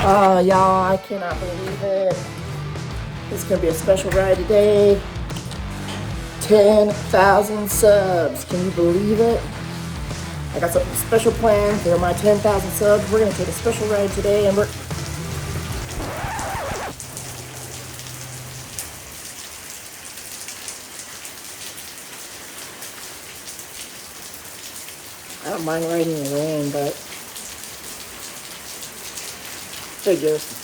Y'all, I cannot believe it. This is gonna be a special ride today. 10,000 subs. Can you believe it? I got something special planned for my 10,000 subs. We're gonna take a special ride today and I don't mind riding in the rain, but figures.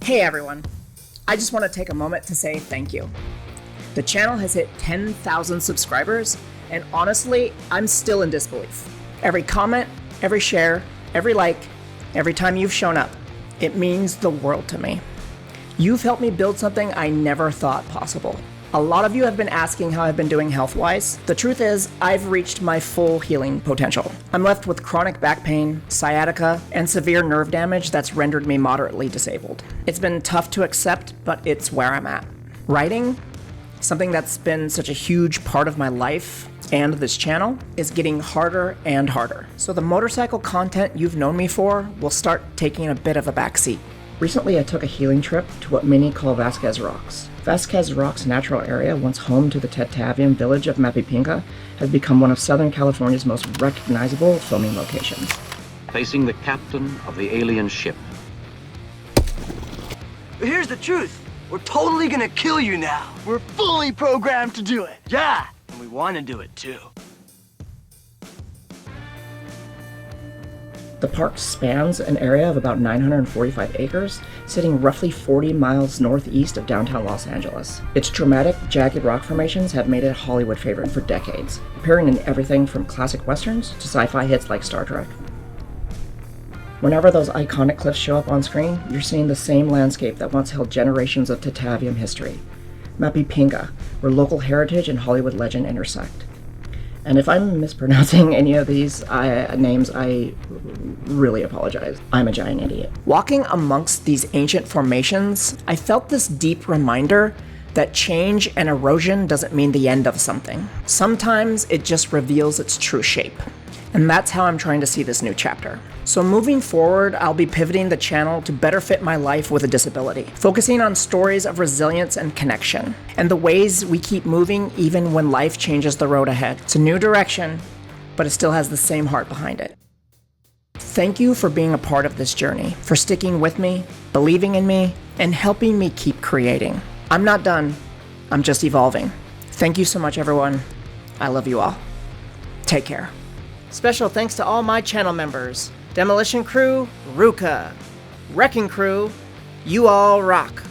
Hey everyone, I just want to take a moment to say thank you. The channel has hit 10,000 subscribers, and honestly, I'm still in disbelief. Every comment, every share, every like, every time you've shown up, it means the world to me. You've helped me build something I never thought possible. A lot of you have been asking how I've been doing health-wise. The truth is, I've reached my full healing potential. I'm left with chronic back pain, sciatica, and severe nerve damage that's rendered me moderately disabled. It's been tough to accept, but it's where I'm at. Writing, something that's been such a huge part of my life and this channel, is getting harder and harder. So the motorcycle content you've known me for will start taking a bit of a backseat. Recently, I took a healing trip to what many call Vasquez Rocks. Vasquez Rocks natural area, once home to the Tataviam village of Mapipinga, has become one of Southern California's most recognizable filming locations. Facing the captain of the alien ship. But here's the truth. We're totally gonna kill you now. We're fully programmed to do it. Yeah, and we want to do it too. The park spans an area of about 945 acres, sitting roughly 40 miles northeast of downtown Los Angeles. Its dramatic, jagged rock formations have made it a Hollywood favorite for decades, appearing in everything from classic westerns to sci-fi hits like Star Trek. Whenever those iconic cliffs show up on screen, you're seeing the same landscape that once held generations of Tataviam history. Mapipinga, where local heritage and Hollywood legend intersect. And if I'm mispronouncing any of these names, I really apologize. I'm a giant idiot. Walking amongst these ancient formations, I felt this deep reminder that change and erosion doesn't mean the end of something. Sometimes it just reveals its true shape. And that's how I'm trying to see this new chapter. So moving forward, I'll be pivoting the channel to better fit my life with a disability, focusing on stories of resilience and connection, and the ways we keep moving even when life changes the road ahead. It's a new direction, but it still has the same heart behind it. Thank you for being a part of this journey, for sticking with me, believing in me, and helping me keep creating. I'm not done, I'm just evolving. Thank you so much, everyone. I love you all. Take care. Special thanks to all my channel members. Demolition Crew, Ruka. Wrecking Crew, you all rock.